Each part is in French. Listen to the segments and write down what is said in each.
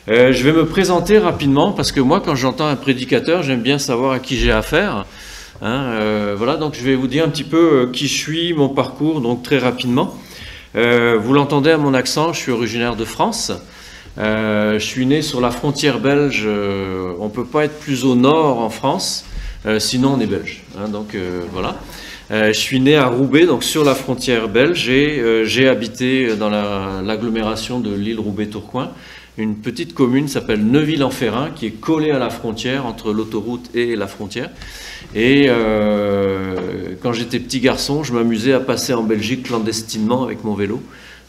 Je vais me présenter rapidement parce que moi, quand j'entends un prédicateur, j'aime bien savoir à qui j'ai affaire. Voilà, donc je vais vous dire un petit peu qui je suis, mon parcours, donc très rapidement. Vous l'entendez à mon accent, je suis originaire de France. Je suis né sur la frontière belge. On ne peut pas être plus au nord en France, sinon on est belge. Voilà. Je suis né à Roubaix, donc sur la frontière belge, et j'ai habité dans l'agglomération de l'île Roubaix-Tourcoing. Une petite commune s'appelle Neuville-en-Ferrain, qui est collée à la frontière, entre l'autoroute et la frontière. Et quand j'étais petit garçon, je m'amusais à passer en Belgique clandestinement avec mon vélo.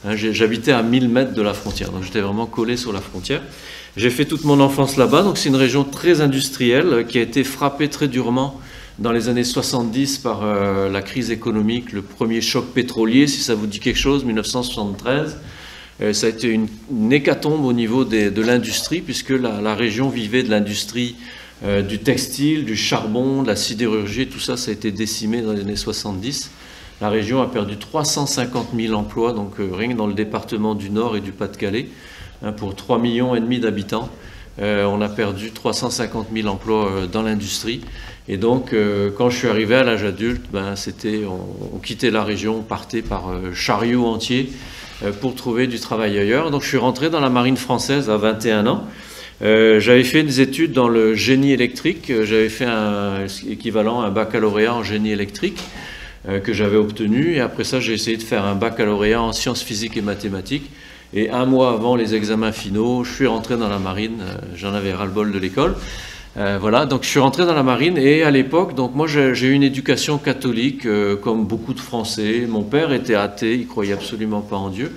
J'habitais à 1000 mètres de la frontière, donc j'étais vraiment collé sur la frontière. J'ai fait toute mon enfance là-bas, donc c'est une région très industrielle qui a été frappée très durement dans les années 70 par la crise économique, le premier choc pétrolier, si ça vous dit quelque chose, 1973. Ça a été une hécatombe au niveau de l'industrie, puisque la région vivait de l'industrie du textile, du charbon, de la sidérurgie, tout ça, ça a été décimé dans les années 70. La région a perdu 350 000 emplois, donc rien que dans le département du Nord et du Pas-de-Calais, pour 3,5 millions d'habitants. On a perdu 350 000 emplois dans l'industrie. Et donc, quand je suis arrivé à l'âge adulte, on quittait la région, on partait par chariot entier pour trouver du travail ailleurs. Donc, je suis rentré dans la marine française à 21 ans. J'avais fait des études dans le génie électrique. J'avais fait un équivalent à un baccalauréat en génie électrique que j'avais obtenu. Et après ça, j'ai essayé de faire un baccalauréat en sciences physiques et mathématiques. Et un mois avant les examens finaux, je suis rentré dans la marine. J'en avais ras-le-bol de l'école. Voilà, donc je suis rentré dans la marine. Et à l'époque, donc moi, j'ai eu une éducation catholique, comme beaucoup de Français. Mon père était athée, il croyait absolument pas en Dieu.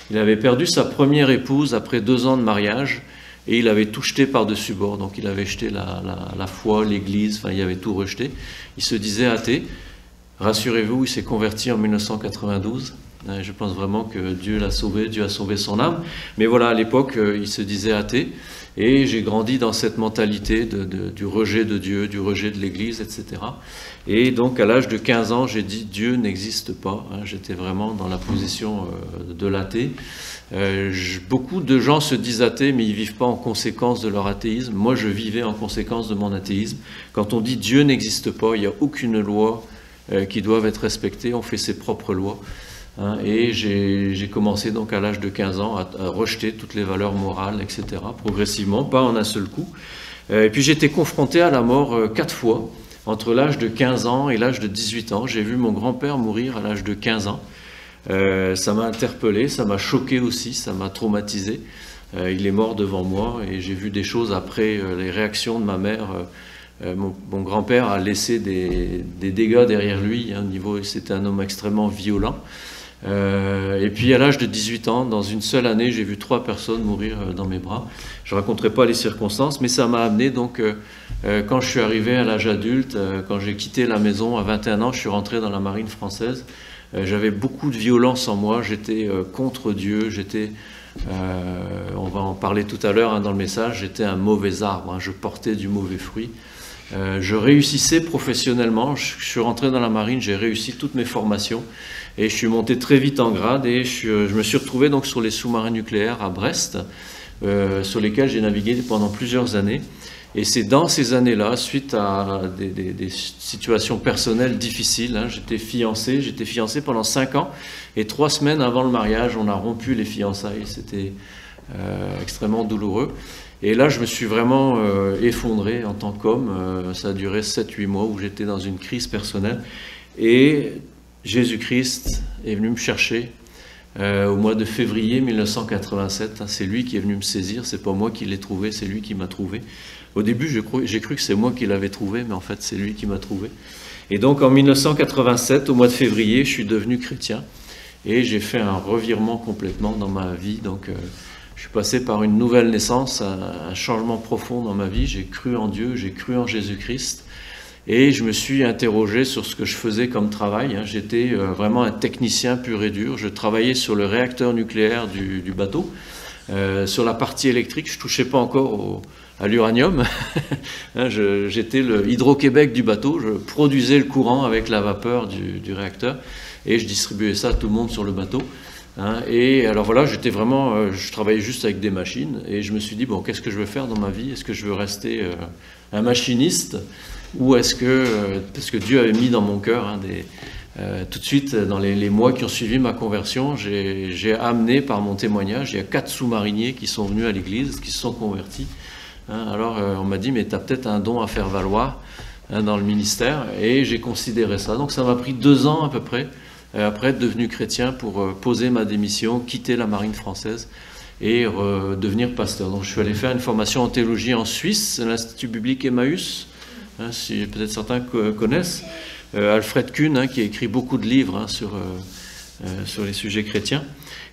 Il avait perdu sa première épouse après 2 ans de mariage. Et il avait tout jeté par-dessus bord. Donc il avait jeté la foi, l'église, enfin il avait tout rejeté. Il se disait athée. Rassurez-vous, il s'est converti en 1992. Je pense vraiment que Dieu l'a sauvé, Dieu a sauvé son âme. Mais voilà, à l'époque, il se disait athée. Et j'ai grandi dans cette mentalité du rejet de Dieu, du rejet de l'Église, etc. Et donc, à l'âge de 15 ans, j'ai dit « Dieu n'existe pas ». J'étais vraiment dans la position de l'athée. Beaucoup de gens se disent athées, mais ils ne vivent pas en conséquence de leur athéisme. Moi, je vivais en conséquence de mon athéisme. Quand on dit « Dieu n'existe pas », il n'y a aucune loi qui doit être respectée. On fait ses propres lois. Et j'ai commencé donc à l'âge de 15 ans à rejeter toutes les valeurs morales, etc., progressivement, pas en un seul coup. Et puis j'ai été confronté à la mort 4 fois, entre l'âge de 15 ans et l'âge de 18 ans. J'ai vu mon grand-père mourir à l'âge de 15 ans. Ça m'a interpellé, ça m'a choqué aussi, ça m'a traumatisé. Il est mort devant moi et j'ai vu des choses après, les réactions de ma mère. Mon grand-père a laissé des dégâts derrière lui. C'était un homme extrêmement violent. Et puis à l'âge de 18 ans, dans une seule année, j'ai vu 3 personnes mourir dans mes bras. Je ne raconterai pas les circonstances, mais ça m'a amené donc, quand je suis arrivé à l'âge adulte, quand j'ai quitté la maison à 21 ans, je suis rentré dans la marine française. J'avais beaucoup de violence en moi, j'étais contre Dieu, on va en parler tout à l'heure dans le message, j'étais un mauvais arbre, je portais du mauvais fruit. Je réussissais professionnellement, je suis rentré dans la marine, j'ai réussi toutes mes formations et je suis monté très vite en grade et je me suis retrouvé donc sur les sous-marins nucléaires à Brest, sur lesquels j'ai navigué pendant plusieurs années. Et c'est dans ces années-là, suite à des situations personnelles difficiles, j'étais fiancé pendant 5 ans et 3 semaines avant le mariage, on a rompu les fiançailles, c'était extrêmement douloureux. Et là, je me suis vraiment effondré en tant qu'homme. Ça a duré 7-8 mois où j'étais dans une crise personnelle. Et Jésus-Christ est venu me chercher au mois de février 1987. C'est lui qui est venu me saisir. C'est pas moi qui l'ai trouvé, c'est lui qui m'a trouvé. Au début, j'ai cru que c'est moi qui l'avais trouvé, mais en fait, c'est lui qui m'a trouvé. Et donc, en 1987, au mois de février, je suis devenu chrétien. Et j'ai fait un revirement complètement dans ma vie. Donc, je suis passé par une nouvelle naissance, un changement profond dans ma vie. J'ai cru en Dieu, j'ai cru en Jésus-Christ. Et je me suis interrogé sur ce que je faisais comme travail. J'étais vraiment un technicien pur et dur. Je travaillais sur le réacteur nucléaire du bateau. Sur la partie électrique, je ne touchais pas encore à l'uranium. J'étais le Hydro-Québec du bateau. Je produisais le courant avec la vapeur du réacteur. Et je distribuais ça à tout le monde sur le bateau. Hein, et alors voilà, j'étais vraiment, je travaillais juste avec des machines et je me suis dit, bon, qu'est-ce que je veux faire dans ma vie? Est-ce que je veux rester un machiniste ou est-ce que, parce que Dieu avait mis dans mon cœur, hein, tout de suite, dans les mois qui ont suivi ma conversion, j'ai amené par mon témoignage, il y a 4 sous-mariniers qui sont venus à l'église, qui se sont convertis. Hein, alors on m'a dit, mais tu as peut-être un don à faire valoir, hein, dans le ministère, et j'ai considéré ça. Donc ça m'a pris 2 ans à peu près, après être devenu chrétien, pour poser ma démission, quitter la marine française et devenir pasteur. Donc je suis allé faire une formation en théologie en Suisse, à l'Institut biblique Emmaüs, hein, si peut-être certains connaissent. Alfred Kuhn, hein, qui a écrit beaucoup de livres, hein, sur les sujets chrétiens.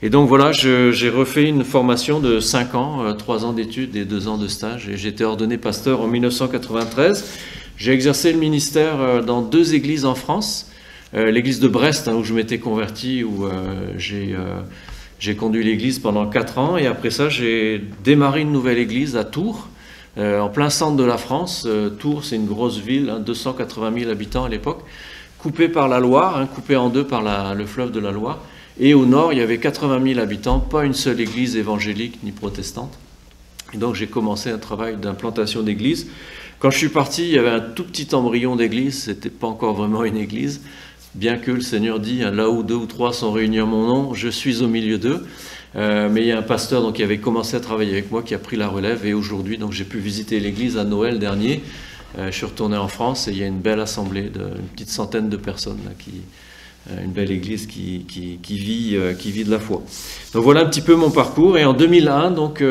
Et donc voilà, j'ai refait une formation de 5 ans, 3 ans d'études et 2 ans de stage, et j'ai été ordonné pasteur en 1993. J'ai exercé le ministère dans 2 églises en France, l'église de Brest, hein, où je m'étais converti, où j'ai conduit l'église pendant 4 ans, et après ça j'ai démarré une nouvelle église à Tours, en plein centre de la France. Tours, c'est une grosse ville, hein, 280 000 habitants à l'époque, coupée par la Loire, hein, coupée en 2 par le fleuve de la Loire. Et au nord, il y avait 80 000 habitants, pas une seule église évangélique ni protestante. Et donc j'ai commencé un travail d'implantation d'église. Quand je suis parti, il y avait un tout petit embryon d'église, c'était pas encore vraiment une église, bien que le Seigneur dit, hein, là où 2 ou 3 sont réunis en mon nom, je suis au milieu d'eux. Mais il y a un pasteur donc, qui avait commencé à travailler avec moi, qui a pris la relève, et aujourd'hui donc j'ai pu visiter l'église à Noël dernier. Je suis retourné en France et il y a une belle assemblée, une petite centaine de personnes là, une belle église qui vit de la foi. Donc voilà un petit peu mon parcours. Et en 2001 donc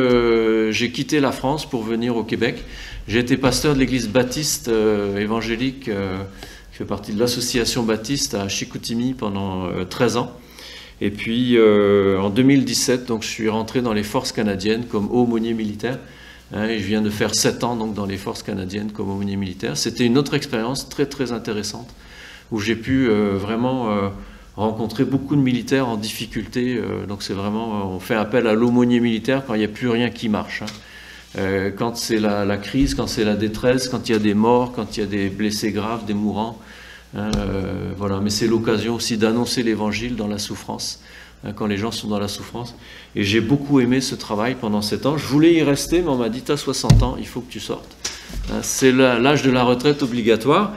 j'ai quitté la France pour venir au Québec. J'ai été pasteur de l'église baptiste évangélique qui fait partie de l'association baptiste à Chicoutimi pendant 13 ans. Et puis en 2017, donc, je suis rentré dans les forces canadiennes comme aumônier militaire. Hein, et je viens de faire 7 ans donc, dans les forces canadiennes comme aumônier militaire. C'était une autre expérience très très intéressante où j'ai pu vraiment rencontrer beaucoup de militaires en difficulté. Donc c'est vraiment, on fait appel à l'aumônier militaire quand il n'y a plus rien qui marche. Hein. Quand c'est la crise, quand c'est la détresse, quand il y a des morts, quand il y a des blessés graves, des mourants. Hein, voilà. Mais c'est l'occasion aussi d'annoncer l'évangile dans la souffrance, hein, quand les gens sont dans la souffrance. Et j'ai beaucoup aimé ce travail pendant 7 ans. Je voulais y rester, mais on m'a dit, tu as 60 ans, il faut que tu sortes. Hein, c'est l'âge de la retraite obligatoire.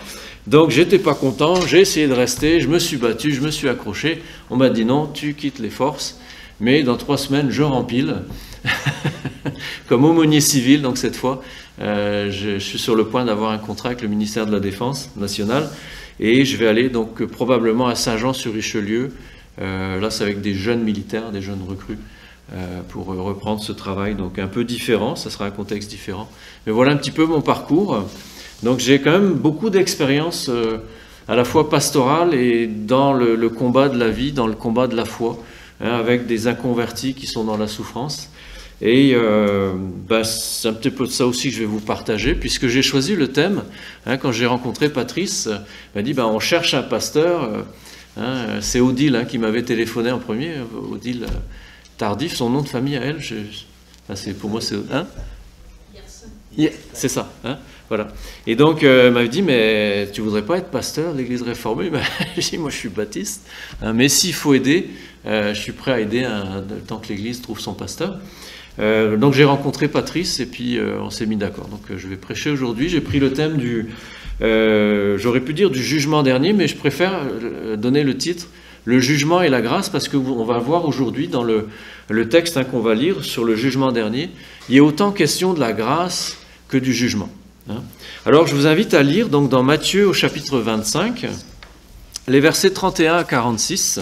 Donc j'étais pas content, j'ai essayé de rester, je me suis battu, je me suis accroché. On m'a dit non, tu quittes les forces, mais dans 3 semaines, je rempile. Comme aumônier civil, donc cette fois, je suis sur le point d'avoir un contrat avec le ministère de la Défense nationale. Et je vais aller donc probablement à Saint-Jean-sur-Richelieu. Là, c'est avec des jeunes militaires, des jeunes recrues, pour reprendre ce travail. Donc un peu différent, ça sera un contexte différent. Mais voilà un petit peu mon parcours. Donc j'ai quand même beaucoup d'expérience à la fois pastorale et dans le combat de la vie, dans le combat de la foi, hein, avec des inconvertis qui sont dans la souffrance. Et c'est un petit peu de ça aussi que je vais vous partager, puisque j'ai choisi le thème. Hein, quand j'ai rencontré Patrice, il m'a dit on cherche un pasteur. Hein, c'est Odile, hein, qui m'avait téléphoné en premier. Odile Tardif, son nom de famille à elle. Pour moi, c'est. Hein, yeah, c'est ça. Hein, voilà. Et donc, elle m'avait dit, mais tu voudrais pas être pasteur de l'église réformée? J'ai dit, moi je suis baptiste. Hein, mais s'il faut aider, je suis prêt à aider le temps que l'église trouve son pasteur. Donc j'ai rencontré Patrice et puis on s'est mis d'accord. Donc je vais prêcher aujourd'hui. J'ai pris le thème j'aurais pu dire du jugement dernier, mais je préfère donner le titre le jugement et la grâce, parce qu'on va voir aujourd'hui dans le texte, hein, qu'on va lire sur le jugement dernier, il y a autant question de la grâce que du jugement. Hein. Alors je vous invite à lire donc dans Matthieu au chapitre 25, les versets 31 à 46.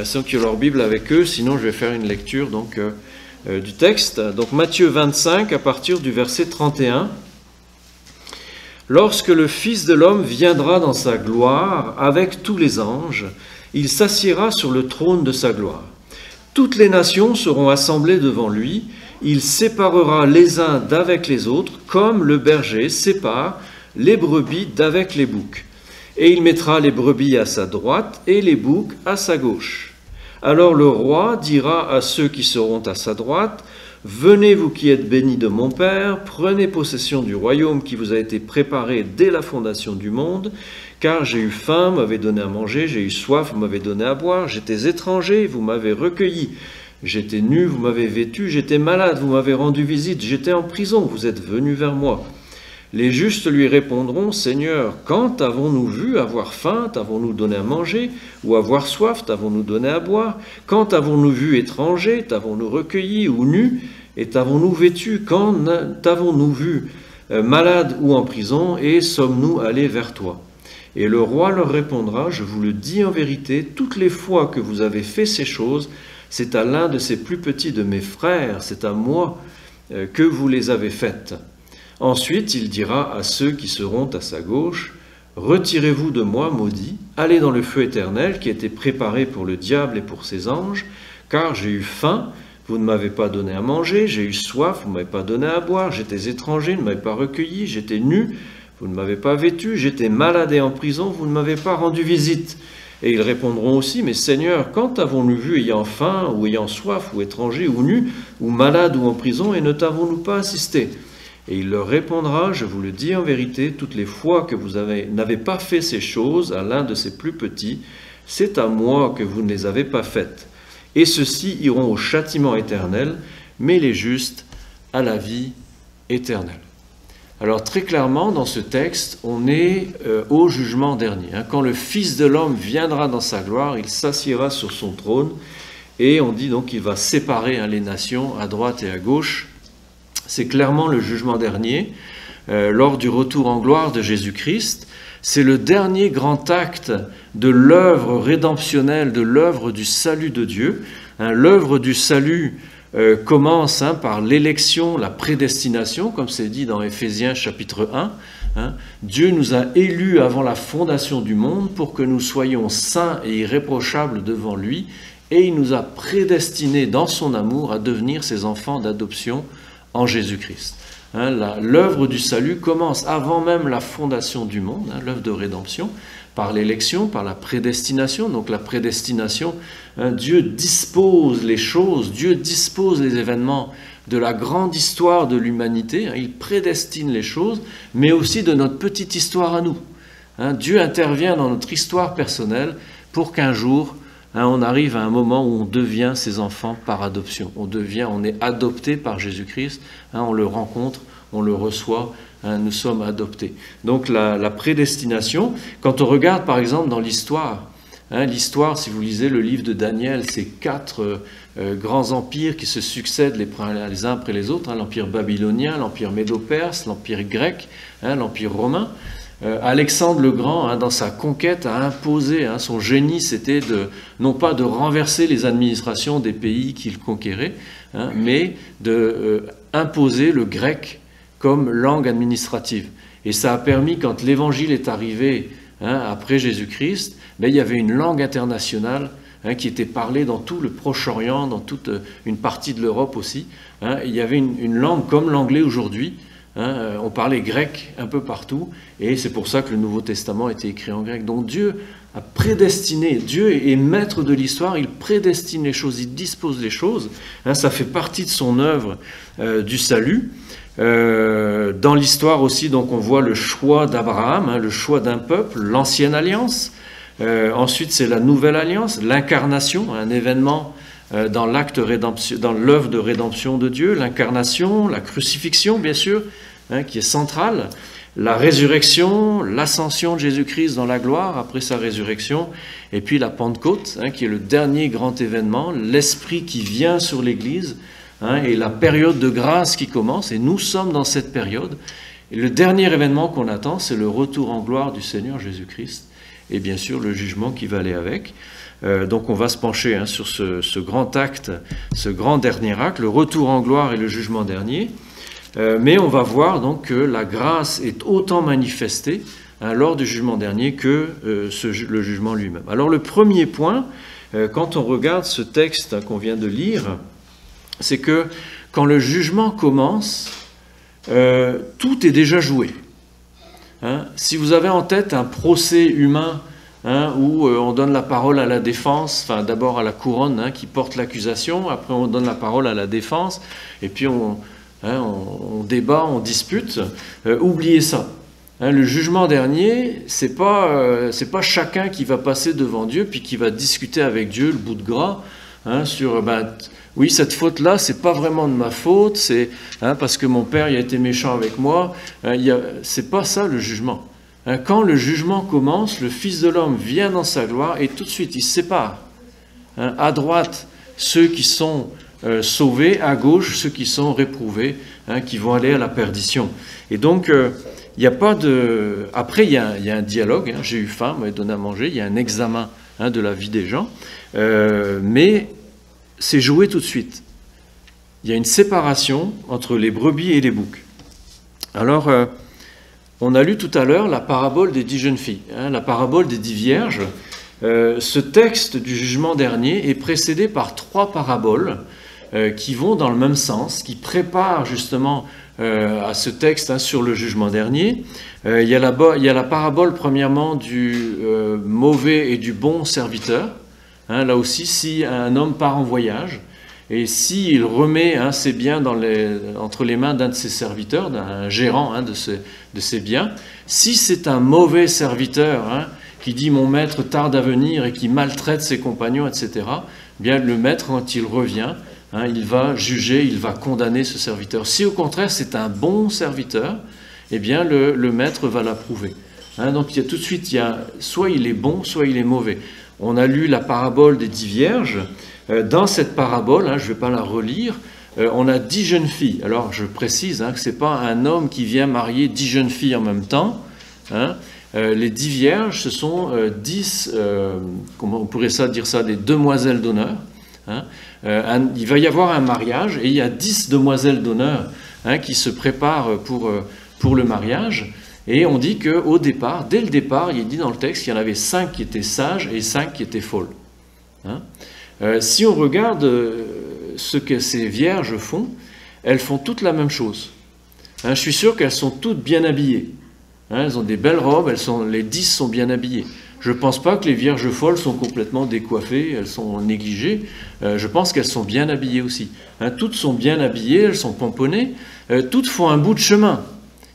Ceux qui ont leur Bible avec eux, sinon je vais faire une lecture donc du texte. Donc Matthieu 25 à partir du verset 31. Lorsque le Fils de l'homme viendra dans sa gloire avec tous les anges, il s'assiera sur le trône de sa gloire. Toutes les nations seront assemblées devant lui, il séparera les uns d'avec les autres, comme le berger sépare les brebis d'avec les boucs. Et il mettra les brebis à sa droite et les boucs à sa gauche. Alors le roi dira à ceux qui seront à sa droite, « Venez vous qui êtes bénis de mon Père, prenez possession du royaume qui vous a été préparé dès la fondation du monde, Car j'ai eu faim, vous m'avez donné à manger, j'ai eu soif, vous m'avez donné à boire, j'étais étranger, vous m'avez recueilli. J'étais nu, vous m'avez vêtu, j'étais malade, vous m'avez rendu visite, j'étais en prison, vous êtes venu vers moi. Les justes lui répondront, Seigneur, quand avons-nous vu avoir faim, t'avons-nous donné à manger, ou avoir soif, t'avons-nous donné à boire? Quand avons-nous vu étranger, t'avons-nous recueilli, ou nu, et t'avons-nous vêtu? Quand t'avons-nous vu malade ou en prison, et sommes-nous allés vers toi? Et le roi leur répondra, je vous le dis en vérité, toutes les fois que vous avez fait ces choses, c'est à l'un de ces plus petits de mes frères, c'est à moi que vous les avez faites. Ensuite, il dira à ceux qui seront à sa gauche, retirez-vous de moi, maudits, allez dans le feu éternel qui a été préparé pour le diable et pour ses anges, car j'ai eu faim, vous ne m'avez pas donné à manger, j'ai eu soif, vous ne m'avez pas donné à boire, j'étais étranger, vous ne m'avez pas recueilli, j'étais nu, vous ne m'avez pas vêtu, j'étais malade et en prison, vous ne m'avez pas rendu visite. Et ils répondront aussi, mais Seigneur, quand avons-nous vu ayant faim, ou ayant soif, ou étranger, ou nu, ou malade, ou en prison, et ne t'avons-nous pas assisté? Et il leur répondra, je vous le dis en vérité, toutes les fois que vous n'avez pas fait ces choses à l'un de ces plus petits, c'est à moi que vous ne les avez pas faites. Et ceux-ci iront au châtiment éternel, mais les justes à la vie éternelle. Alors très clairement, dans ce texte, on est au jugement dernier. Quand le Fils de l'homme viendra dans sa gloire, il s'assiera sur son trône, et on dit donc qu'il va séparer les nations à droite et à gauche. C'est clairement le jugement dernier, lors du retour en gloire de Jésus-Christ. C'est le dernier grand acte de l'œuvre rédemptionnelle, de l'œuvre du salut de Dieu. L'œuvre du salut commence par l'élection, la prédestination, comme c'est dit dans Éphésiens chapitre 1. Dieu nous a élus avant la fondation du monde pour que nous soyons saints et irréprochables devant lui, et il nous a prédestinés dans son amour à devenir ses enfants d'adoption en Jésus-Christ. L'œuvre du salut commence avant même la fondation du monde, l'œuvre de rédemption, par l'élection, par la prédestination. Donc la prédestination, Dieu dispose les choses, Dieu dispose les événements de la grande histoire de l'humanité. Il prédestine les choses, mais aussi de notre petite histoire à nous. Dieu intervient dans notre histoire personnelle pour qu'un jour, on arrive à un moment où on devient ses enfants par adoption. On est adopté par Jésus-Christ, on le rencontre, on le reçoit, nous sommes adoptés. Donc la prédestination, quand on regarde par exemple dans l'histoire, l'histoire, si vous lisez le livre de Daniel, c'est 4 grands empires qui se succèdent les uns après les autres, l'empire babylonien, l'empire médo-perse, l'empire grec, l'empire romain. Alexandre le Grand, dans sa conquête, a imposé, son génie, c'était non pas de renverser les administrations des pays qu'il conquérait, mais d'imposer le grec comme langue administrative. Et ça a permis, quand l'évangile est arrivé après Jésus-Christ, il y avait une langue internationale qui était parlée dans tout le Proche-Orient, dans toute une partie de l'Europe aussi. Il y avait une langue comme l'anglais aujourd'hui. On parlait grec un peu partout, et c'est pour ça que le Nouveau Testament a été écrit en grec. Donc Dieu a prédestiné, Dieu est maître de l'histoire, il prédestine les choses, il dispose les choses. Ça fait partie de son œuvre du salut. Dans l'histoire aussi, donc, on voit le choix d'Abraham, le choix d'un peuple, l'ancienne alliance. Ensuite, c'est la nouvelle alliance, l'incarnation, un événement dans l'acte rédemption, dans l'œuvre de rédemption de Dieu, l'incarnation, la crucifixion, bien sûr, qui est centrale, la résurrection, l'ascension de Jésus-Christ dans la gloire après sa résurrection, et puis la Pentecôte, qui est le dernier grand événement, l'Esprit qui vient sur l'Église, et la période de grâce qui commence, et nous sommes dans cette période. Et le dernier événement qu'on attend, c'est le retour en gloire du Seigneur Jésus-Christ, et bien sûr le jugement qui va aller avec. Donc on va se pencher sur ce grand acte, ce grand dernier acte, le retour en gloire et le jugement dernier. Mais on va voir donc que la grâce est autant manifestée lors du jugement dernier que le jugement lui-même. Alors le premier point, quand on regarde ce texte qu'on vient de lire, c'est que quand le jugement commence, tout est déjà joué. Si vous avez en tête un procès humain où on donne la parole à la défense, enfin d'abord à la couronne qui porte l'accusation, après on donne la parole à la défense, et puis on débat, on dispute. Oubliez ça. Hein, le jugement dernier, c'est pas chacun qui va passer devant Dieu puis qui va discuter avec Dieu le bout de gras, hein, sur oui, cette faute-là, c'est pas vraiment de ma faute, c'est parce que mon père il a été méchant avec moi. C'est pas ça le jugement. Hein, quand le jugement commence, le Fils de l'homme vient dans sa gloire et tout de suite il se sépare. Hein, à droite, ceux qui sont sauvés, à gauche, ceux qui sont réprouvés, hein, qui vont aller à la perdition. Et donc, il n'y a pas de... Après, il y a un dialogue, hein, j'ai eu faim, on m'a donné à manger, il y a un examen, hein, de la vie des gens, mais c'est joué tout de suite. Il y a une séparation entre les brebis et les boucs. Alors, on a lu tout à l'heure la parabole des 10 jeunes filles, hein, la parabole des 10 vierges. Ce texte du jugement dernier est précédé par 3 paraboles qui vont dans le même sens, qui préparent justement à ce texte, hein, sur le jugement dernier. Il y a la parabole premièrement du mauvais et du bon serviteur. Hein, là aussi, si un homme part en voyage et s'il remet, hein, ses biens entre les mains d'un de ses serviteurs, d'un gérant, hein, de ses biens, si c'est un mauvais serviteur, hein, qui dit « mon maître tarde à venir » et qui maltraite ses compagnons, etc., bien le maître, quand il revient, hein, il va juger, il va condamner ce serviteur. Si au contraire c'est un bon serviteur, eh bien le maître va l'approuver. Hein, donc il y a tout de suite, soit il est bon, soit il est mauvais. On a lu la parabole des 10 vierges. Dans cette parabole, hein, je ne vais pas la relire, on a 10 jeunes filles. Alors je précise, hein, que ce n'est pas un homme qui vient marier 10 jeunes filles en même temps. Hein. Les 10 vierges, ce sont 10, comment on pourrait dire ça, des demoiselles d'honneur. Hein. Il va y avoir un mariage et il y a 10 demoiselles d'honneur, hein, qui se préparent pour le mariage. Et on dit qu'au départ, dès le départ, il est dit dans le texte qu'il y en avait 5 qui étaient sages et 5 qui étaient folles. Hein. Si on regarde ce que ces vierges font, elles font toutes la même chose. Hein, je suis sûr qu'elles sont toutes bien habillées. Hein, elles ont des belles robes, les 10 sont bien habillées. Je ne pense pas que les vierges folles sont complètement décoiffées, elles sont négligées. Je pense qu'elles sont bien habillées aussi. Hein, toutes sont bien habillées, elles sont pomponnées. Toutes font un bout de chemin.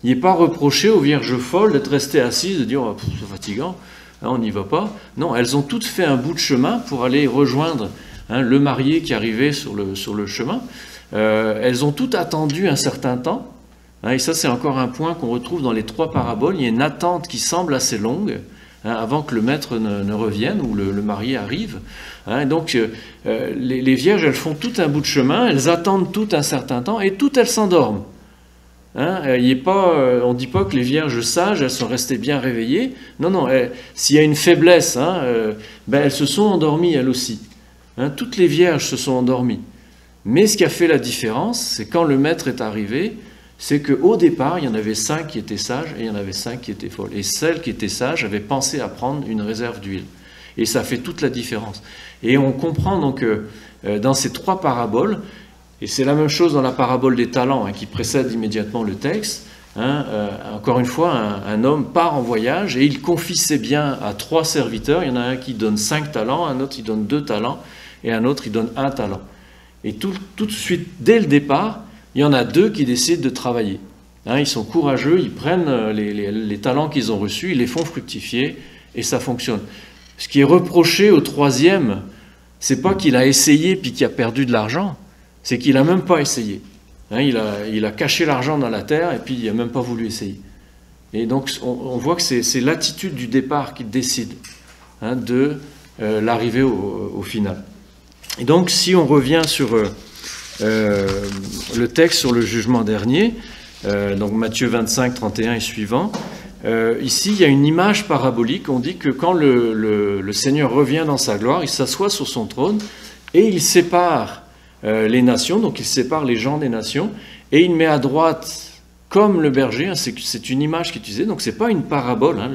Il n'est pas reproché aux vierges folles d'être restées assises, de dire oh, « c'est fatigant, hein, on n'y va pas ». Non, elles ont toutes fait un bout de chemin pour aller rejoindre, hein, le marié qui arrivait sur le chemin. Elles ont toutes attendu un certain temps. Hein, et ça, c'est encore un point qu'on retrouve dans les 3 paraboles. Il y a une attente qui semble assez longue, hein, avant que le maître ne revienne ou le marié arrive. Hein, donc, les vierges, elles font tout un bout de chemin, elles attendent tout un certain temps et toutes elles s'endorment. Hein, on ne dit pas que les vierges sages, elles sont restées bien réveillées. Non, non, s'il y a une faiblesse, hein, elles se sont endormies elles aussi. Hein, toutes les vierges se sont endormies. Mais ce qui a fait la différence, c'est quand le maître est arrivé, c'est qu'au départ, il y en avait 5 qui étaient sages et il y en avait 5 qui étaient folles. Et celles qui étaient sages avaient pensé à prendre une réserve d'huile. Et ça fait toute la différence. Et on comprend donc dans ces 3 paraboles, et c'est la même chose dans la parabole des talents, hein, qui précède immédiatement le texte. Hein, encore une fois, un homme part en voyage et il confie ses biens à 3 serviteurs. Il y en a un qui donne 5 talents, un autre il donne 2 talents et un autre il donne 1 talent. Et tout de suite, dès le départ, il y en a 2 qui décident de travailler. Hein, ils sont courageux, ils prennent les talents qu'ils ont reçus, ils les font fructifier et ça fonctionne. Ce qui est reproché au 3e, c'est pas qu'il a essayé puis qu'il a perdu de l'argent, c'est qu'il n'a même pas essayé. Hein, il a caché l'argent dans la terre et puis il n'a même pas voulu essayer. Et donc on voit que c'est l'attitude du départ qui décide, hein, de l'arrivée au final. Et donc si on revient sur le texte sur le jugement dernier, donc Matthieu 25, 31 et suivant, ici il y a une image parabolique. On dit que quand le Seigneur revient dans sa gloire, il s'assoit sur son trône et il sépare les nations, donc il sépare les gens des nations, et il met à droite, comme le berger, hein, c'est une image qui est utilisée, donc ce n'est pas une parabole, hein,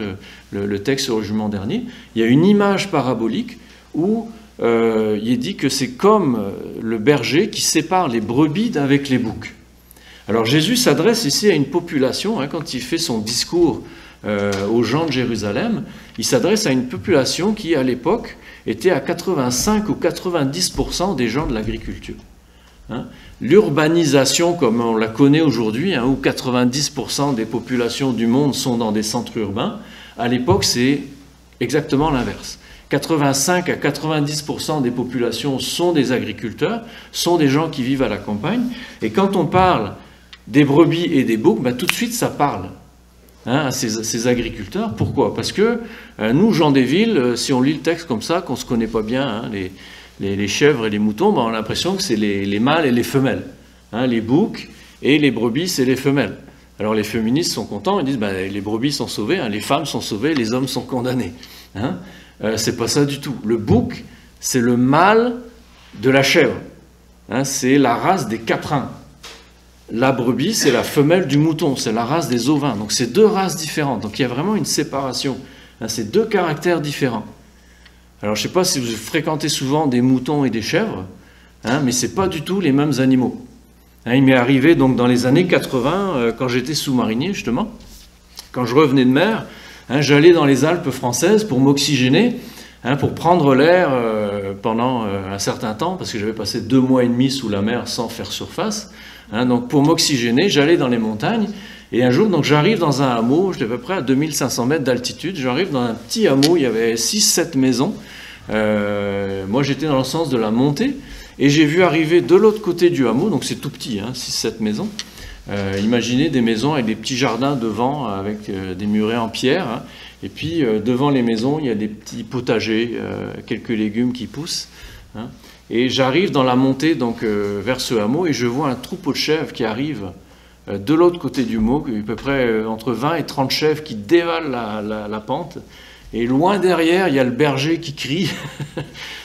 le texte sur le jugement dernier, il y a une image parabolique où il est dit que c'est comme le berger qui sépare les brebis avec les boucs. Alors Jésus s'adresse ici à une population, hein, quand il fait son discours aux gens de Jérusalem, il s'adresse à une population qui, à l'époque, était à 85 ou 90% des gens de l'agriculture. L'urbanisation, comme on la connaît aujourd'hui, où 90% des populations du monde sont dans des centres urbains, à l'époque, c'est exactement l'inverse. 85 à 90% des populations sont des agriculteurs, sont des gens qui vivent à la campagne. Et quand on parle des brebis et des boucs, tout de suite, ça parle à ces agriculteurs. Pourquoi? Parce que nous, gens des villes, si on lit le texte comme ça, qu'on ne se connaît pas bien, les chèvres et les moutons, on a l'impression que c'est les mâles et les femelles. Les boucs et les brebis, c'est les femelles. Alors les féministes sont contents, ils disent les brebis sont sauvées, les femmes sont sauvées, les hommes sont condamnés. C'est pas ça du tout. Le bouc, c'est le mâle de la chèvre. C'est la race des caprins. La brebis, c'est la femelle du mouton, c'est la race des ovins. Donc c'est deux races différentes. Donc il y a vraiment une séparation. C'est deux caractères différents. Alors je ne sais pas si vous fréquentez souvent des moutons et des chèvres, mais ce n'est pas du tout les mêmes animaux. Il m'est arrivé donc dans les années 80, quand j'étais sous-marinier justement, quand je revenais de mer, j'allais dans les Alpes françaises pour m'oxygéner, pour prendre l'air pendant un certain temps, parce que j'avais passé 2 mois et demi sous la mer sans faire surface. Donc pour m'oxygéner, j'allais dans les montagnes, et un jour, donc j'arrive dans un hameau, j'étais à peu près à 2500 mètres d'altitude, j'arrive dans un petit hameau, il y avait 6-7 maisons. Moi j'étais dans le sens de la montée, et j'ai vu arriver de l'autre côté du hameau, donc c'est tout petit, 6-7 maisons. Imaginez des maisons avec des petits jardins devant, avec des murets en pierre, et puis devant les maisons, il y a des petits potagers, quelques légumes qui poussent. Et j'arrive dans la montée donc, vers ce hameau, et je vois un troupeau de chèvres qui arrive de l'autre côté du hameau, à peu près entre 20 et 30 chèvres qui dévalent la pente. Et loin derrière, il y a le berger qui crie,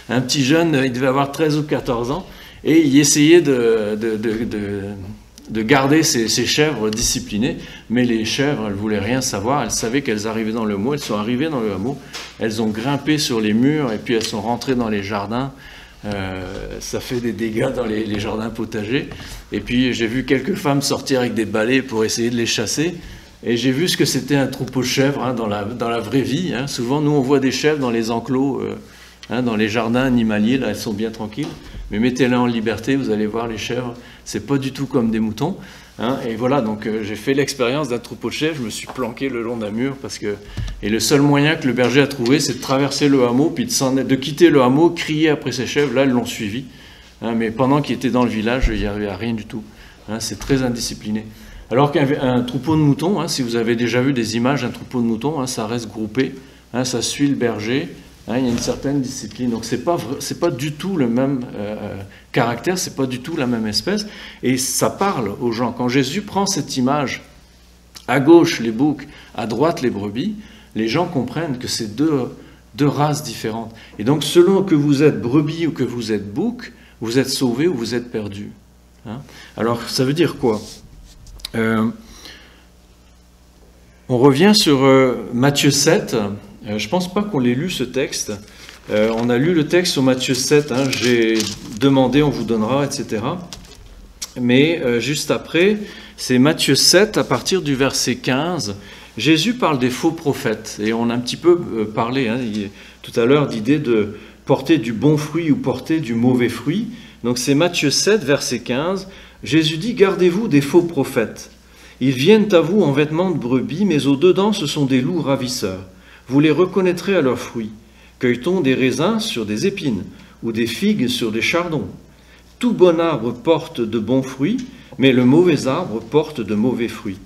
un petit jeune, il devait avoir 13 ou 14 ans, et il essayait de garder ses chèvres disciplinées, mais les chèvres, elles ne voulaient rien savoir, elles savaient qu'elles arrivaient dans le hameau, elles sont arrivées dans le hameau, elles ont grimpé sur les murs, et puis elles sont rentrées dans les jardins. Ça fait des dégâts dans les jardins potagers. Et puis j'ai vu quelques femmes sortir avec des balais pour essayer de les chasser. Et j'ai vu ce que c'était un troupeau de chèvres dans la vraie vie. Souvent, nous, on voit des chèvres dans les enclos, dans les jardins animaliers. Là, elles sont bien tranquilles. Mais mettez-les en liberté, vous allez voir les chèvres. C'est pas du tout comme des moutons. Et voilà, donc j'ai fait l'expérience d'un troupeau de chèvres. Je me suis planqué le long d'un mur et le seul moyen que le berger a trouvé, c'est de traverser le hameau, puis de quitter le hameau, crier après ses chèvres. Là, elles l'ont suivi. Mais pendant qu'il était dans le village, il n'y avait rien du tout. C'est très indiscipliné. Alors qu'un troupeau de moutons, si vous avez déjà vu des images d'un troupeau de moutons, ça reste groupé, ça suit le berger, il y a une certaine discipline. Donc c'est pas du tout le même caractère, c'est pas du tout la même espèce, et ça parle aux gens. Quand Jésus prend cette image, à gauche les boucs, à droite les brebis, les gens comprennent que c'est deux races différentes. Et donc selon que vous êtes brebis ou que vous êtes bouc, vous êtes sauvé ou vous êtes perdu. Alors ça veut dire quoi? On revient sur Matthieu 7. Je ne pense pas qu'on l'ait lu ce texte. On a lu le texte sur Matthieu 7. J'ai demandé, on vous donnera, etc. Mais juste après, c'est Matthieu 7 à partir du verset 15. Jésus parle des faux prophètes. Et on a un petit peu parlé tout à l'heure d'idée de porter du bon fruit ou porter du mauvais fruit. Donc c'est Matthieu 7, verset 15. Jésus dit « Gardez-vous des faux prophètes. Ils viennent à vous en vêtements de brebis, mais au-dedans ce sont des loups ravisseurs. Vous les reconnaîtrez à leurs fruits. Cueille-t-on des raisins sur des épines, ou des figues sur des chardons? Tout bon arbre porte de bons fruits, mais le mauvais arbre porte de mauvais fruits.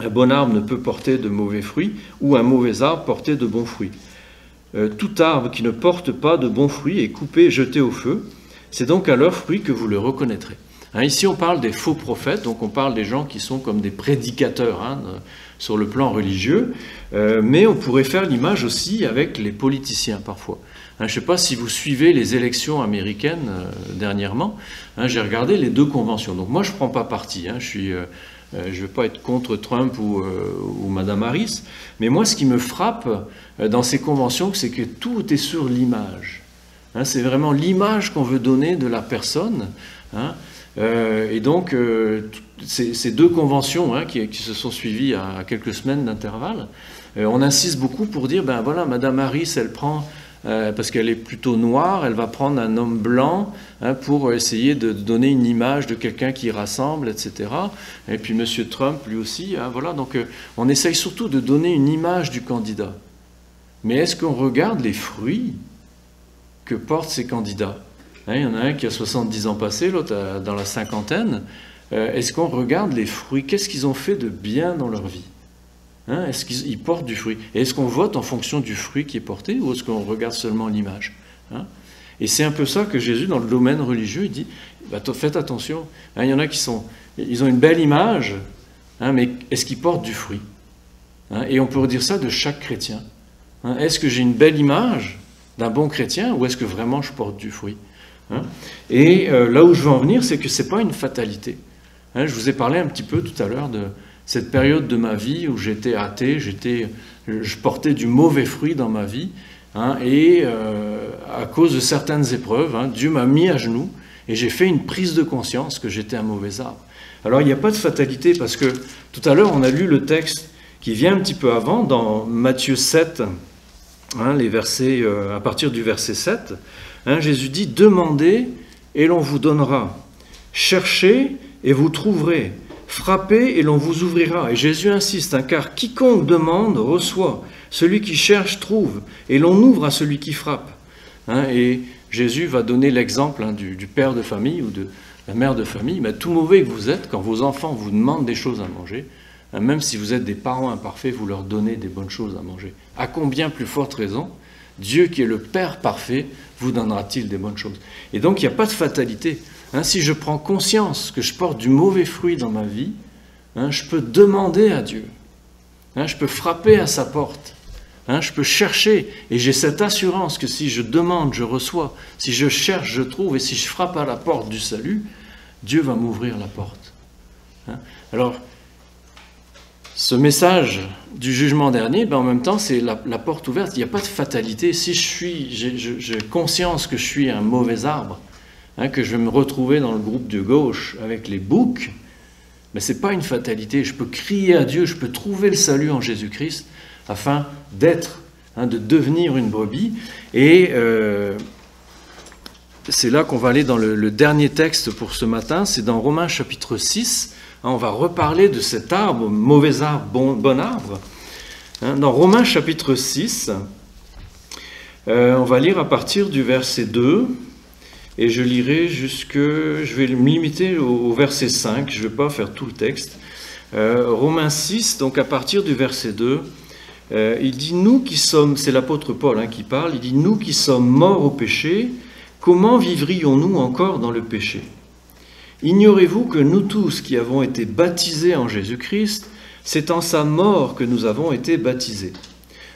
Un bon arbre ne peut porter de mauvais fruits, ou un mauvais arbre porter de bons fruits. Tout arbre qui ne porte pas de bons fruits est coupé et jeté au feu. C'est donc à leurs fruits que vous le reconnaîtrez. » Ici, on parle des faux prophètes, donc on parle des gens qui sont comme des prédicateurs sur le plan religieux, mais on pourrait faire l'image aussi avec les politiciens parfois. Je ne sais pas si vous suivez les élections américaines dernièrement, j'ai regardé les 2 conventions. Donc moi, je ne prends pas parti, je ne vais pas être contre Trump ou Madame Harris, mais moi, ce qui me frappe dans ces conventions, c'est que tout est sur l'image. C'est vraiment l'image qu'on veut donner de la personne. Et donc, ces 2 conventions qui se sont suivies à quelques semaines d'intervalle, on insiste beaucoup pour dire, ben voilà, Madame Harris, elle prend parce qu'elle est plutôt noire, elle va prendre un homme blanc pour essayer de donner une image de quelqu'un qui rassemble, etc. Et puis M. Trump, lui aussi, voilà. Donc on essaye surtout de donner une image du candidat. Mais est-ce qu'on regarde les fruits que portent ces candidats? Il y en a un qui a 70 ans passés, l'autre dans la cinquantaine. Est-ce qu'on regarde les fruits? Qu'est-ce qu'ils ont fait de bien dans leur vie? Est-ce qu'ils portent du fruit? Et est-ce qu'on vote en fonction du fruit qui est porté, ou est-ce qu'on regarde seulement l'image? Et c'est un peu ça que Jésus, dans le domaine religieux, il dit, faites attention. Il y en a ils ont une belle image, mais est-ce qu'ils portent du fruit? Et on peut redire ça de chaque chrétien. Est-ce que j'ai une belle image d'un bon chrétien, ou est-ce que vraiment je porte du fruit? Et là où je veux en venir, c'est que ce n'est pas une fatalité. Je vous ai parlé un petit peu tout à l'heure de cette période de ma vie où j'étais athée, je portais du mauvais fruit dans ma vie, et à cause de certaines épreuves, Dieu m'a mis à genoux et j'ai fait une prise de conscience que j'étais un mauvais arbre. Alors il n'y a pas de fatalité, parce que tout à l'heure on a lu le texte qui vient un petit peu avant, dans Matthieu 7, les versets, à partir du verset 7, Jésus dit « Demandez et l'on vous donnera, cherchez et vous trouverez, frappez et l'on vous ouvrira. » Et Jésus insiste, car quiconque demande reçoit, celui qui cherche trouve, et l'on ouvre à celui qui frappe. Et Jésus va donner l'exemple du père de famille ou de la mère de famille. Mais tout mauvais que vous êtes, quand vos enfants vous demandent des choses à manger, même si vous êtes des parents imparfaits, vous leur donnez des bonnes choses à manger. À combien plus forte raison, Dieu qui est le Père parfait, vous donnera-t-il des bonnes choses? Et donc il n'y a pas de fatalité. Si je prends conscience que je porte du mauvais fruit dans ma vie, je peux demander à Dieu. Je peux frapper à sa porte. Je peux chercher. Et j'ai cette assurance que si je demande, je reçois. Si je cherche, je trouve. Et si je frappe à la porte du salut, Dieu va m'ouvrir la porte. Alors, ce message du jugement dernier, en même temps, c'est la porte ouverte. Il n'y a pas de fatalité. Si j'ai conscience que je suis un mauvais arbre, que je vais me retrouver dans le groupe de gauche avec les boucs, mais ce n'est pas une fatalité. Je peux crier à Dieu, je peux trouver le salut en Jésus-Christ afin d'être, de devenir une brebis. Et c'est là qu'on va aller dans le dernier texte pour ce matin, c'est dans Romains chapitre 6. On va reparler de cet arbre, mauvais arbre, bon arbre. Dans Romains chapitre 6, on va lire à partir du verset 2, et je lirai je vais me limiter au verset 5, je ne vais pas faire tout le texte. Romains 6, donc à partir du verset 2, il dit, nous qui sommes, c'est l'apôtre Paul qui parle, il dit, nous qui sommes morts au péché, comment vivrions-nous encore dans le péché ? Ignorez-vous que nous tous qui avons été baptisés en Jésus-Christ, c'est en sa mort que nous avons été baptisés.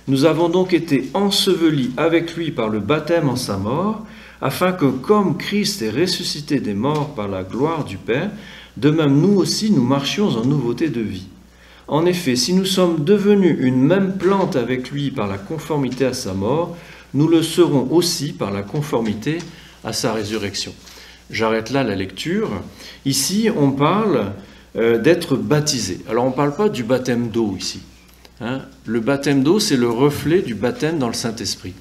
Nous avons donc été ensevelis avec lui par le baptême en sa mort, afin que comme Christ est ressuscité des morts par la gloire du Père, de même nous aussi nous marchions en nouveauté de vie. En effet, si nous sommes devenus une même plante avec lui par la conformité à sa mort, nous le serons aussi par la conformité à sa résurrection. J'arrête là la lecture. Ici, on parle d'être baptisé. Alors, on ne parle pas du baptême d'eau ici. Le baptême d'eau, c'est le reflet du baptême dans le Saint-Esprit.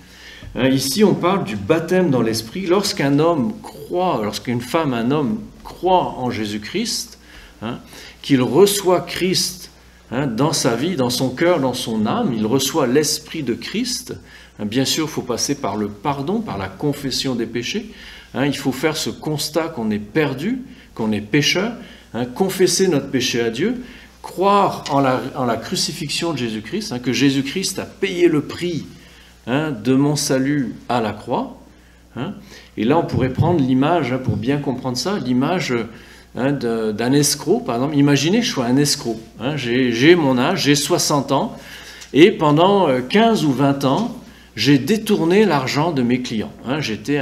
Ici, on parle du baptême dans l'Esprit. Lorsqu'un homme croit, lorsqu'une femme, un homme croit en Jésus-Christ, qu'il reçoit Christ dans sa vie, dans son cœur, dans son âme, il reçoit l'Esprit de Christ. Bien sûr, il faut passer par le pardon, par la confession des péchés. Il faut faire ce constat qu'on est perdu, qu'on est pécheur, confesser notre péché à Dieu, croire en la crucifixion de Jésus-Christ, que Jésus-Christ a payé le prix de mon salut à la croix. Et là, on pourrait prendre l'image, pour bien comprendre ça, l'image d'un escroc, par exemple. Imaginez que je sois un escroc. J'ai mon âge, j'ai 60 ans, et pendant 15 ou 20 ans, j'ai détourné l'argent de mes clients. J'étais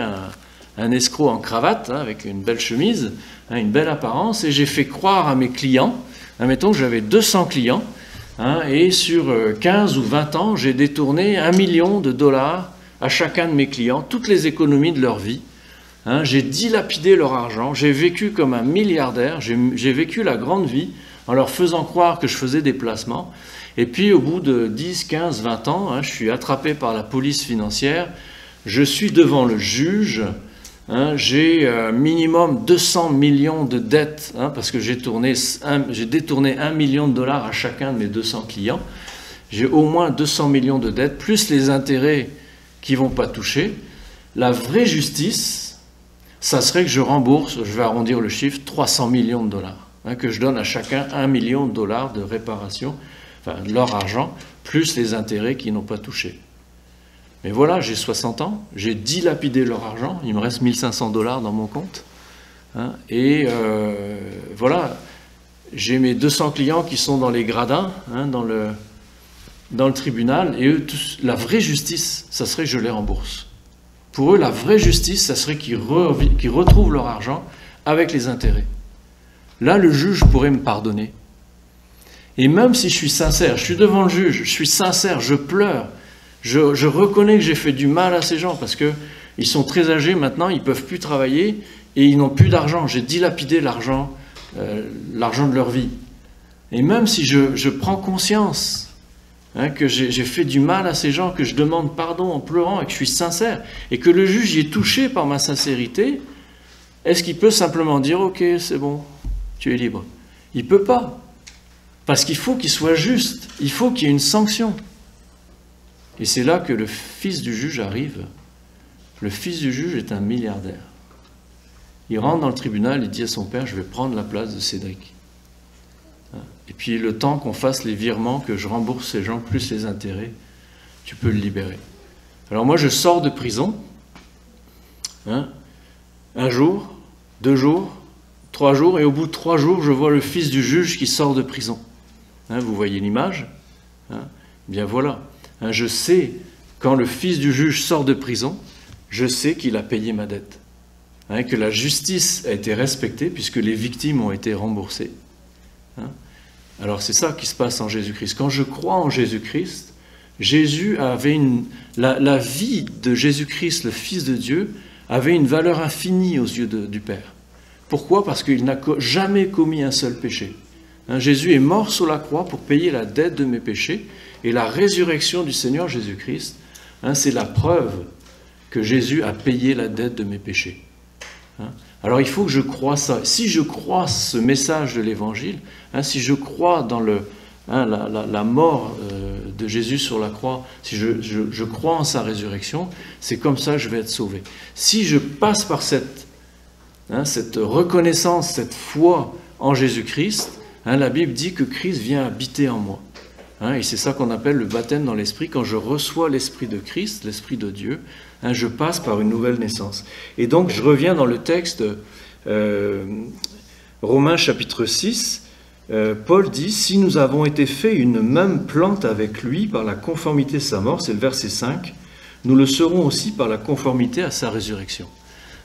un escroc en cravate, avec une belle chemise, une belle apparence, et j'ai fait croire à mes clients, mettons que j'avais 200 clients, et sur 15 ou 20 ans, j'ai détourné $1 million à chacun de mes clients, toutes les économies de leur vie. J'ai dilapidé leur argent, j'ai vécu comme un milliardaire, j'ai vécu la grande vie en leur faisant croire que je faisais des placements. Et puis au bout de 10, 15, 20 ans, je suis attrapé par la police financière, je suis devant le juge, hein, j'ai minimum 200 millions de dettes, hein, parce que j'ai détourné 1 million de dollars à chacun de mes 200 clients. J'ai au moins 200 millions de dettes, plus les intérêts qui ne vont pas toucher. La vraie justice, ça serait que je rembourse, je vais arrondir le chiffre, 300 millions de dollars, hein, que je donne à chacun 1 million de dollars de réparation, enfin de leur argent, plus les intérêts qui n'ont pas touché. Mais voilà, j'ai 60 ans, j'ai dilapidé leur argent, il me reste 1500 dollars dans mon compte, hein, et voilà, j'ai mes 200 clients qui sont dans les gradins, hein, dans le tribunal, et eux, la vraie justice, ça serait que je les rembourse. Pour eux, la vraie justice, ça serait qu'ils retrouvent leur argent avec les intérêts. Là, le juge pourrait me pardonner. Et même si je suis sincère, je suis devant le juge, je suis sincère, je pleure, je reconnais que j'ai fait du mal à ces gens parce qu'ils sont très âgés maintenant, ils ne peuvent plus travailler et ils n'ont plus d'argent. J'ai dilapidé l'argent de leur vie. Et même si je prends conscience, hein, que j'ai fait du mal à ces gens, que je demande pardon en pleurant et que je suis sincère, et que le juge y est touché par ma sincérité, est-ce qu'il peut simplement dire « Ok, c'est bon, tu es libre ». Il ne peut pas. Parce qu'il faut qu'il soit juste, il faut qu'il y ait une sanction. Et c'est là que le fils du juge arrive. Le fils du juge est un milliardaire. Il rentre dans le tribunal, il dit à son père « Je vais prendre la place de Cédric ». Et puis le temps qu'on fasse les virements, que je rembourse ces gens plus les intérêts, tu peux le libérer. Alors moi je sors de prison, hein, 1 jour, 2 jours, 3 jours, et au bout de 3 jours, je vois le fils du juge qui sort de prison. Hein, vous voyez l'image, hein, bien voilà. Hein, je sais, quand le fils du juge sort de prison, je sais qu'il a payé ma dette. Hein, que la justice a été respectée puisque les victimes ont été remboursées. Hein. Alors c'est ça qui se passe en Jésus-Christ. Quand je crois en Jésus-Christ, Jésus avait la vie de Jésus-Christ, le Fils de Dieu, avait une valeur infinie aux yeux du Père. Pourquoi? Parce qu'il n'a jamais commis un seul péché. Hein, Jésus est mort sur la croix pour payer la dette de mes péchés, et la résurrection du Seigneur Jésus-Christ, hein, c'est la preuve que Jésus a payé la dette de mes péchés. Hein. Alors il faut que je croie ça. Si je crois ce message de l'Évangile, hein, si je crois dans la mort de Jésus sur la croix, si je crois en sa résurrection, c'est comme ça que je vais être sauvé. Si je passe par cette reconnaissance, cette foi en Jésus-Christ, hein, la Bible dit que Christ vient habiter en moi. Hein, et c'est ça qu'on appelle le baptême dans l'Esprit. Quand je reçois l'Esprit de Christ, l'Esprit de Dieu, hein, je passe par une nouvelle naissance. Et donc je reviens dans le texte Romains chapitre 6, Paul dit « Si nous avons été faits une même plante avec lui par la conformité de sa mort », c'est le verset 5, « nous le serons aussi par la conformité à sa résurrection ».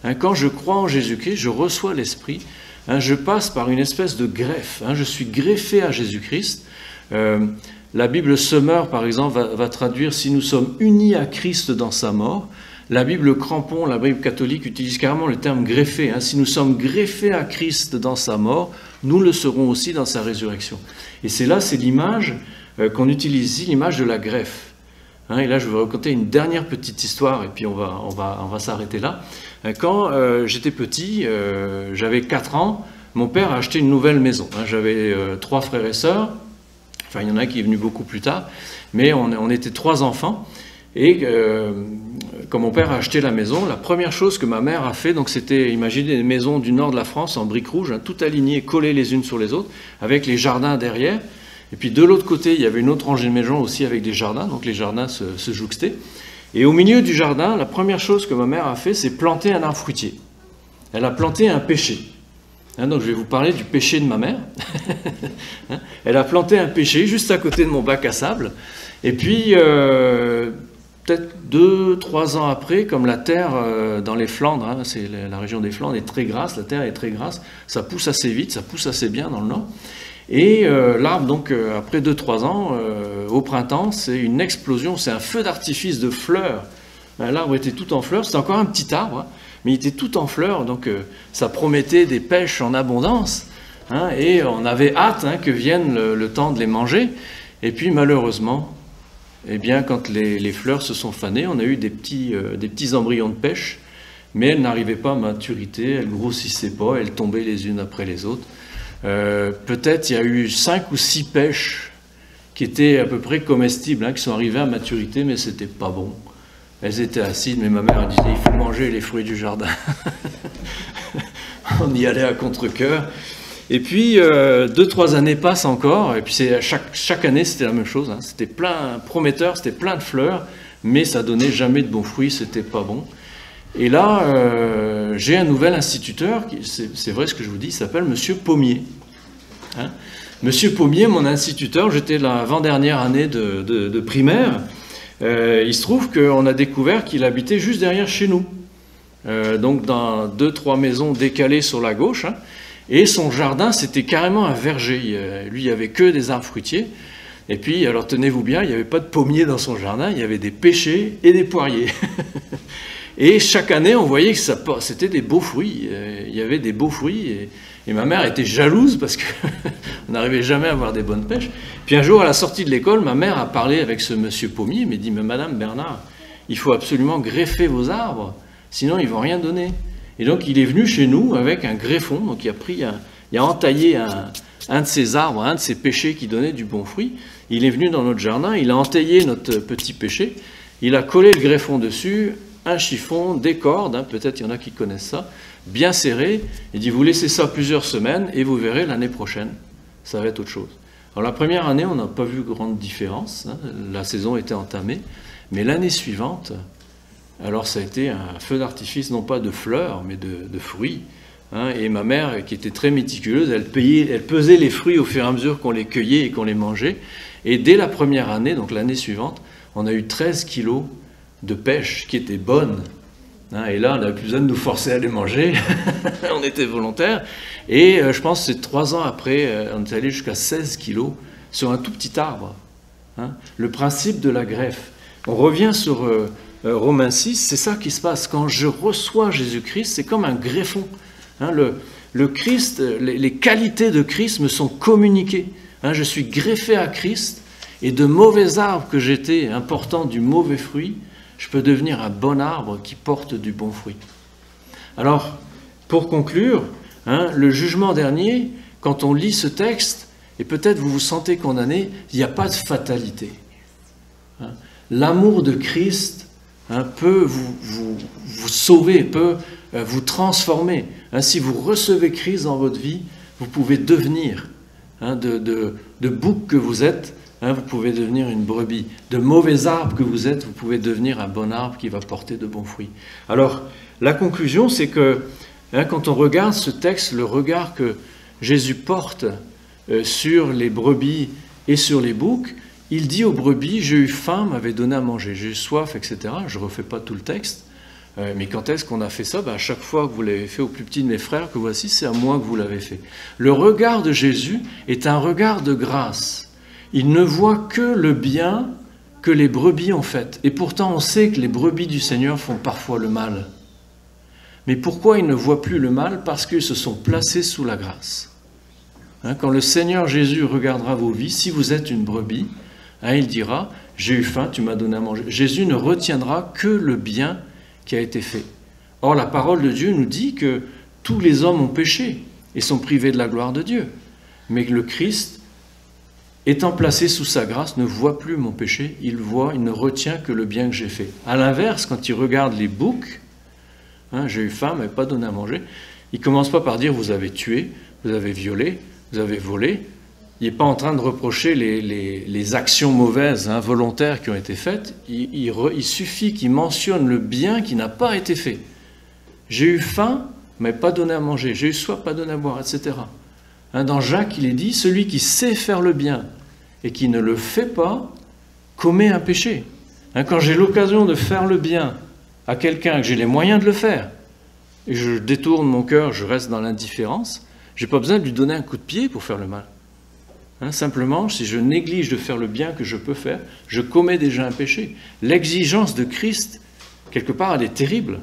Hein, quand je crois en Jésus-Christ, je reçois l'Esprit, hein, je passe par une espèce de greffe, hein, je suis greffé à Jésus-Christ. La Bible Summer, par exemple, va traduire « si nous sommes unis à Christ dans sa mort ». La Bible Crampon, la Bible catholique, utilise carrément le terme « greffé ». Hein. Si nous sommes greffés à Christ dans sa mort, nous le serons aussi dans sa résurrection. Et c'est l'image qu'on utilise ici, l'image de la greffe. Hein, et là, je vais vous raconter une dernière petite histoire, et puis on va s'arrêter là. Quand j'étais petit, j'avais 4 ans, mon père a acheté une nouvelle maison. Hein. J'avais 3 frères et sœurs. Enfin, il y en a un qui est venu beaucoup plus tard, mais on était 3 enfants. Et quand mon père a acheté la maison, la première chose que ma mère a fait, donc c'était, imaginez, des maisons du nord de la France en briques rouges, hein, toutes alignées, collées les unes sur les autres, avec les jardins derrière. Et puis de l'autre côté, il y avait une autre rangée de maisons aussi avec des jardins, donc les jardins se jouxtaient. Et au milieu du jardin, la première chose que ma mère a fait, c'est planter un arbre fruitier. Elle a planté un pêcher. Hein, donc je vais vous parler du pêcher de ma mère. Hein, elle a planté un pêcher juste à côté de mon bac à sable. Et puis, peut-être 2-3 ans après, comme la terre dans les Flandres, hein, c'est la région des Flandres, est très grasse, la terre est très grasse, ça pousse assez vite, ça pousse assez bien dans le nord. Et l'arbre, donc, après 2-3 ans, au printemps, c'est une explosion, c'est un feu d'artifice de fleurs. L'arbre était tout en fleurs, c'était encore un petit arbre, hein, mais il était tout en fleurs, donc ça promettait des pêches en abondance, hein, et on avait hâte, hein, que vienne le temps de les manger. Et puis malheureusement, eh bien, quand les fleurs se sont fanées, on a eu des petits embryons de pêche, mais elles n'arrivaient pas à maturité, elles grossissaient pas, elles tombaient les unes après les autres. Peut-être il y a eu 5 ou 6 pêches qui étaient à peu près comestibles, hein, qui sont arrivées à maturité, mais c'était pas bon. Elles étaient acides, mais ma mère disait il faut manger les fruits du jardin. On y allait à contre-cœur. Et puis 2-3 années passent encore, et puis chaque année c'était la même chose. Hein. C'était plein prometteur, c'était plein de fleurs, mais ça donnait jamais de bons fruits, c'était pas bon. Et là, j'ai un nouvel instituteur, c'est vrai ce que je vous dis, il s'appelle Monsieur Pommier. Hein. Monsieur Pommier, mon instituteur, j'étais l'avant-dernière année de primaire. Il se trouve qu'on a découvert qu'il habitait juste derrière chez nous, donc dans 2-3 maisons décalées sur la gauche, hein, et son jardin c'était carrément un verger. Lui il n'y avait que des arbres fruitiers, et puis alors tenez-vous bien, il n'y avait pas de pommiers dans son jardin, il y avait des pêchers et des poiriers. Et chaque année on voyait que c'était des beaux fruits, il y avait des beaux fruits, et ma mère était jalouse parce qu'on n'arrivait jamais à avoir des bonnes pêches. Puis un jour, à la sortie de l'école, ma mère a parlé avec ce monsieur Pommier, m'a dit « Mais Madame Bernard, il faut absolument greffer vos arbres, sinon ils ne vont rien donner. » Et donc il est venu chez nous avec un greffon, donc il a entaillé un de ses arbres, un de ses pêchers qui donnait du bon fruit. Il est venu dans notre jardin, il a entaillé notre petit pêcher, il a collé le greffon dessus, un chiffon, des cordes, hein, peut-être il y en a qui connaissent ça, bien serré. Il dit vous laissez ça plusieurs semaines et vous verrez l'année prochaine, ça va être autre chose. Alors la première année, on n'a pas vu grande différence, hein, la saison était entamée, mais l'année suivante, alors ça a été un feu d'artifice, non pas de fleurs, mais de fruits. Hein, et ma mère, qui était très méticuleuse, elle pesait les fruits au fur et à mesure qu'on les cueillait et qu'on les mangeait. Et dès la première année, donc l'année suivante, on a eu 13 kilos de pêche qui étaient bonnes. Hein, et là, on n'avait plus besoin de nous forcer à les manger. On était volontaires. Et je pense que c'est 3 ans après, on est allé jusqu'à 16 kilos sur un tout petit arbre. Hein, le principe de la greffe. On revient sur Romains 6, c'est ça qui se passe. Quand je reçois Jésus-Christ, c'est comme un greffon. Hein, le Christ, les qualités de Christ me sont communiquées. Hein, je suis greffé à Christ, et de mauvais arbres que j'étais, important du mauvais fruit, je peux devenir un bon arbre qui porte du bon fruit. Alors, pour conclure, hein, le jugement dernier, quand on lit ce texte, et peut-être vous vous sentez condamné, il n'y a pas de fatalité. Hein, l'amour de Christ, hein, peut vous sauver, peut vous transformer. Hein, si vous recevez Christ dans votre vie, vous pouvez devenir, hein, de bouc que vous êtes, hein, vous pouvez devenir une brebis. De mauvais arbre que vous êtes, vous pouvez devenir un bon arbre qui va porter de bons fruits. Alors, la conclusion, c'est que hein, quand on regarde ce texte, le regard que Jésus porte sur les brebis et sur les boucs, il dit aux brebis, j'ai eu faim, m'avait donné à manger, j'ai eu soif, etc. Je ne refais pas tout le texte. Mais quand est-ce qu'on a fait ça? À chaque fois que vous l'avez fait au plus petit de mes frères, que voici, c'est à moi que vous l'avez fait. Le regard de Jésus est un regard de grâce. Il ne voit que le bien que les brebis ont fait. Et pourtant, on sait que les brebis du Seigneur font parfois le mal. Mais pourquoi ils ne voient plus le mal? Parce qu'ils se sont placés sous la grâce. Hein, quand le Seigneur Jésus regardera vos vies, si vous êtes une brebis, hein, il dira, j'ai eu faim, tu m'as donné à manger. Jésus ne retiendra que le bien qui a été fait. Or, la parole de Dieu nous dit que tous les hommes ont péché et sont privés de la gloire de Dieu. Mais que le Christ, étant placé sous sa grâce, ne voit plus mon péché, il ne retient que le bien que j'ai fait. À l'inverse, quand il regarde les boucs, hein, j'ai eu faim, mais pas donné à manger, il ne commence pas par dire vous avez tué, vous avez violé, vous avez volé. Il n'est pas en train de reprocher les actions mauvaises, hein, volontaires qui ont été faites. Il suffit qu'il mentionne le bien qui n'a pas été fait. J'ai eu faim, mais pas donné à manger. J'ai eu soif, pas donné à boire, etc. Hein, dans Jacques, il est dit, celui qui sait faire le bien et qui ne le fait pas, commet un péché. Hein, quand j'ai l'occasion de faire le bien à quelqu'un, que j'ai les moyens de le faire, et je détourne mon cœur, je reste dans l'indifférence, je n'ai pas besoin de lui donner un coup de pied pour faire le mal. Hein, simplement, si je néglige de faire le bien que je peux faire, je commets déjà un péché. L'exigence de Christ, quelque part, elle est terrible.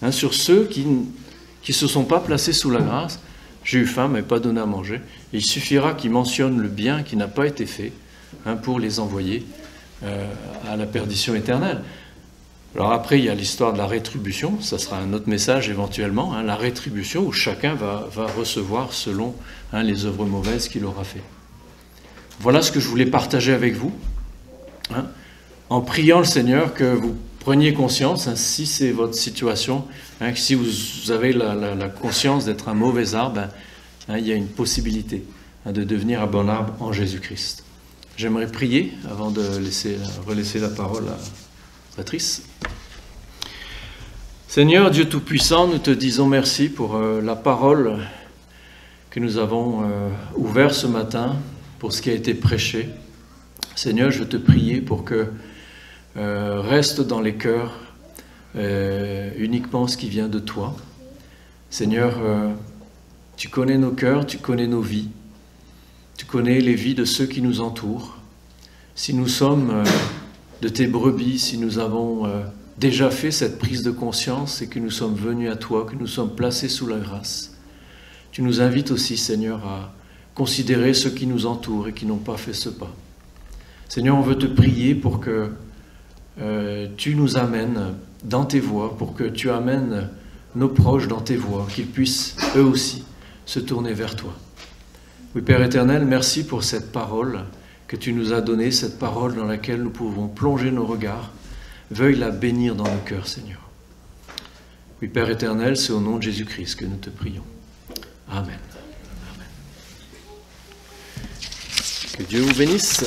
Hein, sur ceux qui ne se sont pas placés sous la grâce, j'ai eu faim, mais pas donné à manger. Et il suffira qu'ils mentionnent le bien qui n'a pas été fait, hein, pour les envoyer à la perdition éternelle. Alors après, il y a l'histoire de la rétribution, ça sera un autre message éventuellement, hein, la rétribution où chacun va recevoir selon les œuvres mauvaises qu'il aura fait. Voilà ce que je voulais partager avec vous, hein, en priant le Seigneur que vous preniez conscience, hein, si c'est votre situation, hein, que si vous avez la conscience d'être un mauvais arbre, hein, il y a une possibilité de devenir un bon arbre en Jésus-Christ. J'aimerais prier avant de relaisser la parole à Patrice. Seigneur Dieu Tout-Puissant, nous te disons merci pour la parole que nous avons ouverte ce matin, pour ce qui a été prêché. Seigneur, je veux te prier pour que reste dans les cœurs uniquement ce qui vient de toi. Seigneur, tu connais nos cœurs, tu connais nos vies. Tu connais les vies de ceux qui nous entourent. Si nous sommes de tes brebis, si nous avons déjà fait cette prise de conscience et que nous sommes venus à toi, que nous sommes placés sous la grâce, tu nous invites aussi, Seigneur, à considérer ceux qui nous entourent et qui n'ont pas fait ce pas. Seigneur, on veut te prier pour que tu nous amènes dans tes voies, pour que tu amènes nos proches dans tes voies, qu'ils puissent eux aussi se tourner vers toi. Oui, Père éternel, merci pour cette parole que tu nous as donnée, cette parole dans laquelle nous pouvons plonger nos regards. Veuille la bénir dans nos cœurs, Seigneur. Oui, Père éternel, c'est au nom de Jésus-Christ que nous te prions. Amen. Amen. Que Dieu vous bénisse.